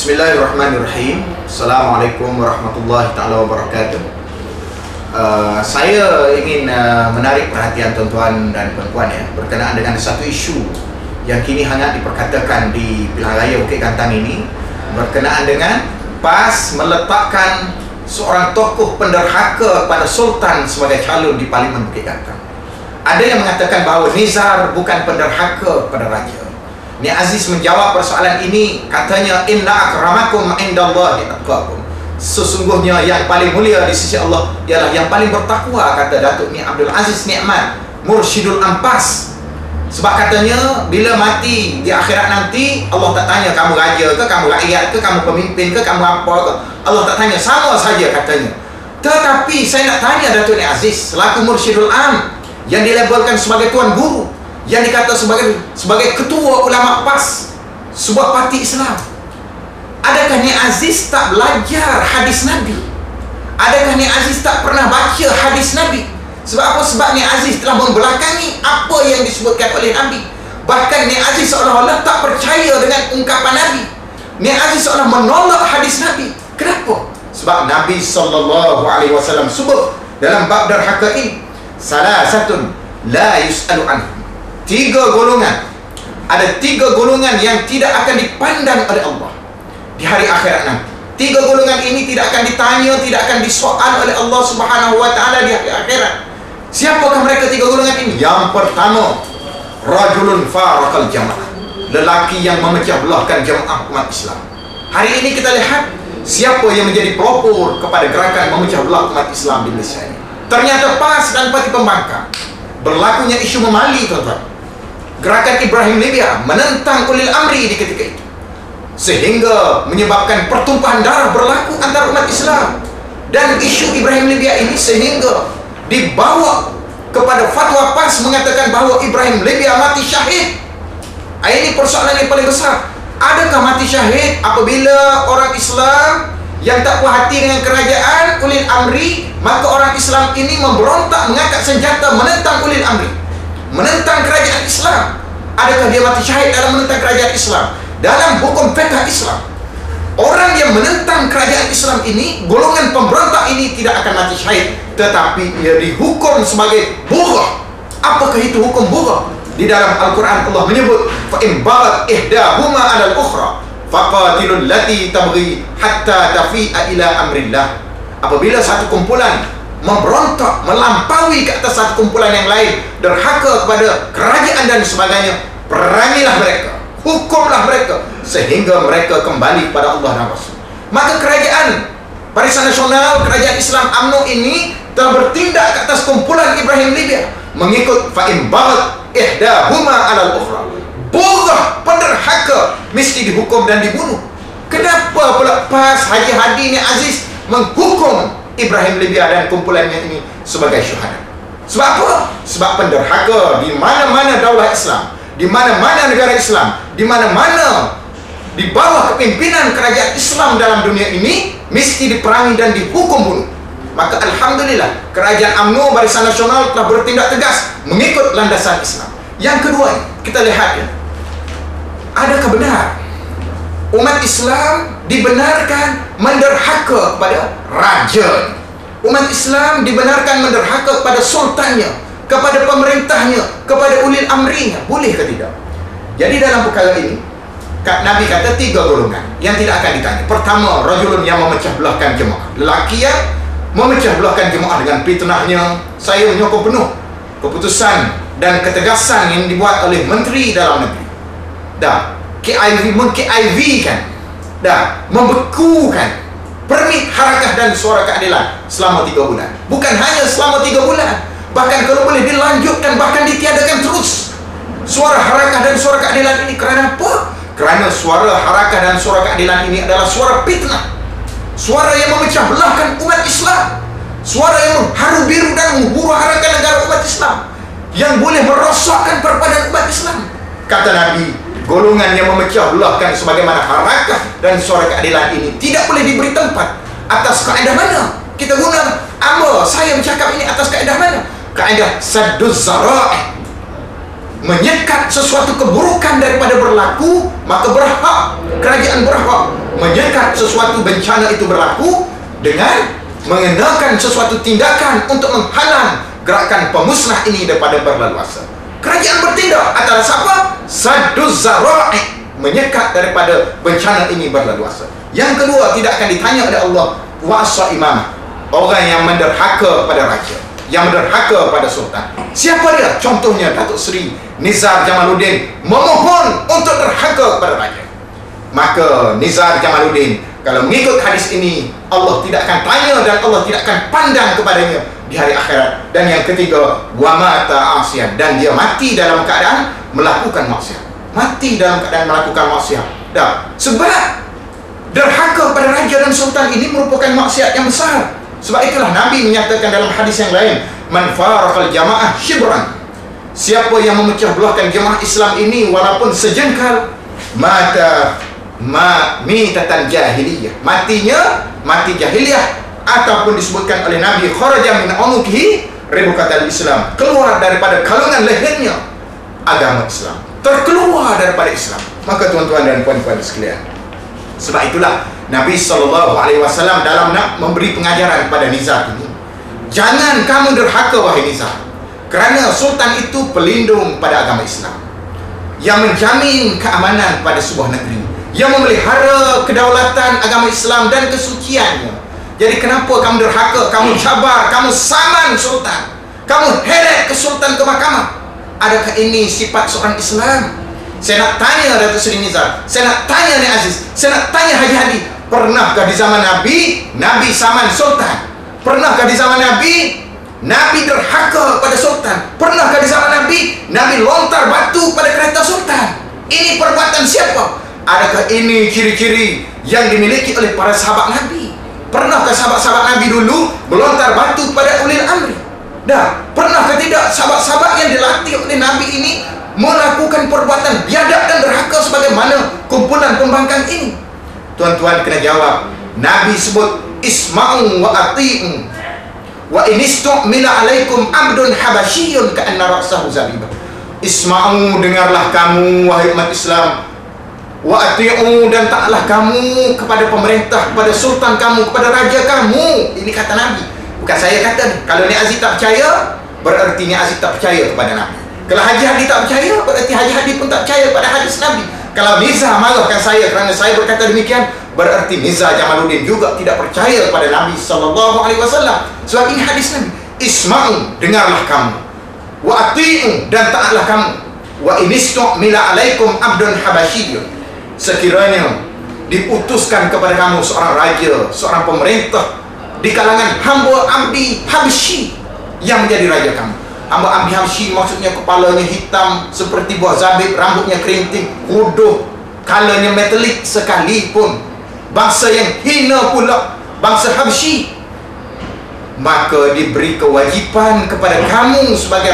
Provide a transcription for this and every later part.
Bismillahirrahmanirrahim. Assalamualaikum warahmatullahi ta'ala wabarakatuh. Saya ingin menarik perhatian tuan-tuan dan puan-puan ya, berkenaan dengan satu isu yang kini hangat diperkatakan di pilihan raya Bukit Kantang ini, berkenaan dengan PAS meletakkan seorang tokoh penderhaka pada Sultan sebagai calon di Parlimen Bukit Kantang. Ada yang mengatakan bahawa Nizar bukan penderhaka pada raja. Nik Aziz menjawab persoalan ini, katanya inna akramakum indallahi atqakum. Sesungguhnya yang paling mulia di sisi Allah ialah yang paling bertakwa, kata Datuk Nik Abdul Aziz Nikmat Mursyidul Ampas. Sebab katanya bila mati di akhirat nanti, Allah tak tanya kamu raja ke, kamu rakyat ke, kamu pemimpin ke, kamu apa ke. Allah tak tanya, sama saja katanya. Tetapi saya nak tanya Datuk Nik Aziz selaku Mursyidul Am yang dilabelkan sebagai tuan guru, yang dikata sebagai ketua ulama PAS, sebuah parti Islam. Adakah Nik Aziz tak belajar hadis Nabi? Adakah Nik Aziz tak pernah baca hadis Nabi? Sebab apa? Sebab Nik Aziz telah membelakangi apa yang disebutkan oleh Nabi. Bahkan Nik Aziz seolah-olah tak percaya dengan ungkapan Nabi. Nik Aziz seolah menolak hadis Nabi. Kenapa? Sebab Nabi SAW sebut dalam bab derhaka ini, salah satu la yus'alu anhu. Tiga golongan. Ada tiga golongan yang tidak akan dipandang oleh Allah di hari akhirat nanti. Tiga golongan ini tidak akan ditanya, tidak akan disoal oleh Allah Subhanahu wa ta'ala di hari akhirat. Siapakah mereka tiga golongan ini? Yang pertama, rajulun faraqal jamaah, lelaki yang memecah belahkan jamaah umat Islam. Hari ini kita lihat siapa yang menjadi pelopor kepada gerakan memecah belah umat Islam di Malaysia ini. Ternyata PAS dan Parti Pembangkang. Berlakunya isu memali, tuan-tuan. Gerakan Ibrahim Libya menentang ulil amri di ketika itu, sehingga menyebabkan pertumpahan darah berlaku antara umat Islam. Dan isu Ibrahim Libya ini sehingga dibawa kepada fatwa PAS mengatakan bahawa Ibrahim Libya mati syahid. Ini persoalan yang paling besar. Adakah mati syahid apabila orang Islam yang tak puas hati dengan kerajaan ulil amri, maka orang Islam ini memberontak, mengangkat senjata menentang ulil amri, menentang kerajaan Islam? Adakah dia mati syahid dalam menentang kerajaan Islam? Dalam hukum fiqh Islam, orang yang menentang kerajaan Islam ini, golongan pemberontak ini tidak akan mati syahid, tetapi ia dihukum sebagai bughah. Apakah itu hukum bughah? Di dalam Al-Quran Allah menyebut fa in baghat ihdahuma 'ala al-ukhra faqatilul lati tabghi hatta tafi'a ila amrillah. Apabila satu kumpulan memberontak, melampaui ke atas satu kumpulan yang lain, derhaka kepada kerajaan dan sebagainya, perangilah mereka, hukumlah mereka sehingga mereka kembali kepada Allah dan Rasul. Maka kerajaan Barisan Nasional, kerajaan Islam UMNO ini telah bertindak ke atas kumpulan Ibrahim Libya mengikut fa'im baghat ihdahuma 'alal ukhra. Bughah, penderhaka, mesti dihukum dan dibunuh. Kenapa pula PAS Haji Hadi Nik Aziz menghukum Ibrahim Libya dan kumpulannya ini sebagai syuhada? Sebab apa? Sebab penderhaka di mana-mana daulah Islam, di mana-mana negara Islam, di mana-mana di bawah kepimpinan kerajaan Islam dalam dunia ini mesti diperangi dan dihukum bunuh. Maka alhamdulillah kerajaan UMNO Barisan Nasional telah bertindak tegas mengikut landasan Islam. Yang kedua, kita lihat ya, adakah benar umat Islam dibenarkan menderhaka kepada raja? Umat Islam dibenarkan menderhaka kepada sultannya, kepada pemerintahnya, kepada ulil amrinya? Boleh ke tidak? Jadi dalam perkara ini Nabi kata tiga golongan yang tidak akan ditanya. Pertama, rajulun yang memecah belahkan jemaah, lelaki yang memecah belahkan jemaah dengan fitnahnya. Saya menyokong penuh keputusan dan ketegasan yang dibuat oleh Menteri Dalam Negeri. KIV kan, membekukan permit harakah dan suara keadilan selama 3 bulan. Bukan hanya selama 3 bulan, bahkan kalau boleh dilanjutkan, bahkan ditiadakan terus suara harakah dan suara keadilan ini. Kerana apa? Kerana suara harakah dan suara keadilan ini adalah suara fitnah, suara yang memecah belahkan umat Islam, suara yang mengharu biru dan menghuru-harakan negara umat Islam, yang boleh merosakkan perpaduan umat Islam. Kata Nabi, golongan yang memecah belahkan sebagaimana harakah dan suara keadilan ini tidak boleh diberi tempat. Atas kaedah mana kita guna? Saya bercakap ini atas kaedah mana? Kaedah sadduz zara'i, menyekat sesuatu keburukan daripada berlaku. Maka berhak, kerajaan berhak menyekat sesuatu bencana itu berlaku dengan mengenakan sesuatu tindakan untuk menghalang gerakan pemusnah ini daripada berleluasa. Kerajaan bertindak atas apa? Sadduz zara'i, menyekat daripada bencana ini berleluasa. Yang kedua, tidak akan ditanya oleh Allah wa'asa imamah, orang yang menderhaka pada raja, yang menderhaka pada sultan. Siapa dia? Contohnya Datuk Seri Nizar Jamaluddin memohon untuk derhaka kepada raja. Maka Nizar Jamaluddin, kalau mengikut hadis ini, Allah tidak akan tanya dan Allah tidak akan pandang kepadanya di hari akhirat. Dan yang ketiga, wa mata asiyan, dan dia mati dalam keadaan melakukan maksiat. Mati dalam keadaan melakukan maksiat. Dah. Sebab derhaka pada raja dan sultan ini merupakan maksiat yang besar. Sebab itulah Nabi menyatakan dalam hadis yang lain, man faraqal jamaah shibran, siapa yang memecah belahkan jemaah Islam ini walaupun sejengkal, mata mitatan jahiliyah, matinya mati jahiliyah, ataupun disebutkan oleh Nabi kharaja min unukihi ribukatal Islam, keluar daripada kalungan lehernya agama Islam, terkeluar daripada Islam. Maka tuan-tuan dan puan-puan sekalian, sebab itulah Nabi SAW dalam nak memberi pengajaran kepada Nizar ini, jangan kamu derhaka wahai Nizar, kerana sultan itu pelindung pada agama Islam, yang menjamin keamanan pada sebuah negeri, yang memelihara kedaulatan agama Islam dan kesuciannya. Jadi kenapa kamu derhaka, kamu cabar, kamu saman sultan, kamu heret ke sultan ke mahkamah? Adakah ini sifat seorang Islam? Saya nak tanya Datuk Seri Nizar, saya nak tanya Nek Aziz, saya nak tanya Haji Hadi, pernahkah di zaman Nabi, Nabi saman sultan? Pernahkah di zaman Nabi, Nabi derhaka pada sultan? Pernahkah di zaman Nabi, Nabi lontar batu pada kereta sultan? Ini perbuatan siapa? Adakah ini ciri-ciri yang dimiliki oleh para sahabat Nabi? Pernahkah sahabat-sahabat Nabi dulu melontar batu pada ulil amri? Dah, pernahkah tidak sahabat-sahabat yang dilatih oleh Nabi ini melakukan perbuatan biadab dan derhaka sebagaimana kumpulan pembangkang ini? Tuan-tuan kena jawab. Nabi sebut isma'u wa ati'u wa inistu'mila alaikum abdun habasyiyun ka'anna ra'sahu zabibah. Isma'u, dengarlah kamu wahai umat Islam, wa ati'u, dan taatlah kamu kepada pemerintah, kepada sultan kamu, kepada raja kamu. Ini kata Nabi, bukan saya kata ni. Kalau Nek Aziz tak percaya, berarti Nek Aziz tak percaya kepada Nabi. Kalau Haji Hadi tak percaya, berarti Haji Hadi pun tak percaya pada hadis Nabi. Kalau Nizar marahkan saya kerana saya berkata demikian, berarti Nizar Jamaluddin juga tidak percaya kepada Nabi SAW. Sebab ini hadis Nabi. Isma'u, dengarlah kamu, wa ati'u, dan taatlah kamu, wa inistu'mila alaikum abdun habasyiyun, sekiranya diputuskan kepada kamu seorang raja, seorang pemerintah di kalangan hamba abdi Habsyi yang menjadi raja kamu. Hamba abdi Habsyi maksudnya kepalanya hitam seperti buah zabib, rambutnya kerinting, kuduh, kalanya metalik sekalipun, bangsa yang hina pula, bangsa Habsyi. Maka diberi kewajipan kepada kamu sebagai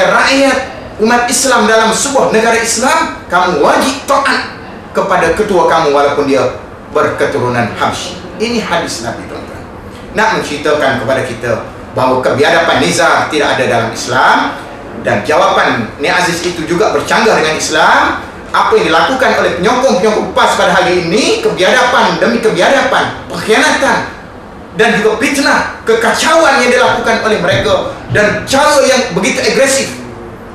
rakyat umat Islam dalam sebuah negara Islam, kamu wajib taat kepada ketua kamu walaupun dia berketurunan Habsyi. Ini hadis Nabi, tuan-tuan. Nak menceritakan kepada kita bahawa kebiadaban Nizar tidak ada dalam Islam, dan jawapan Nek Aziz itu juga bercanggah dengan Islam. Apa yang dilakukan oleh penyokong-penyokong PAS pada hari ini, kebiadaban demi kebiadaban, pengkhianatan dan juga fitnah, kekacauan yang dilakukan oleh mereka, dan cara yang begitu agresif.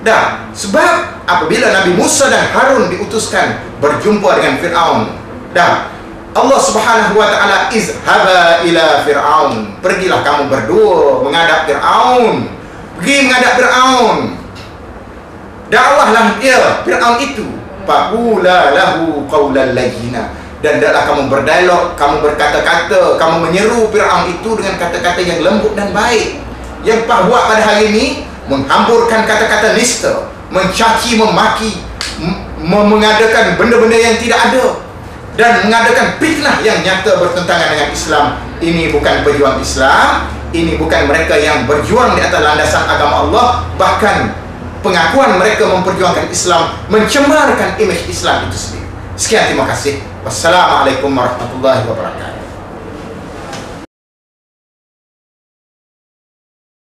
Dah, sebab apabila Nabi Musa dan Harun diutuskan berjumpa dengan Fir'aun, dah, Allah Subhanahu wa ta'ala, izhaba ila Fir'aun, pergilah kamu berdua menghadap Fir'aun. Pergi menghadap Fir'aun, dakwahlah dia Fir'aun itu, faqula lahu qawlan layyina, dan hendaklah kamu berdialog, kamu berkata-kata, kamu menyeru Fir'aun itu dengan kata-kata yang lembut dan baik. Yang PAS buat pada hari ini, menghamburkan kata-kata nista, mencaci, memaki, mengadakan benda-benda yang tidak ada, dan mengadakan fitnah yang nyata bertentangan dengan Islam. Ini bukan pejuang Islam, ini bukan mereka yang berjuang di atas landasan agama Allah. Bahkan pengakuan mereka memperjuangkan Islam mencemarkan imej Islam itu sendiri. Sekian, terima kasih. Wassalamualaikum warahmatullahi wabarakatuh.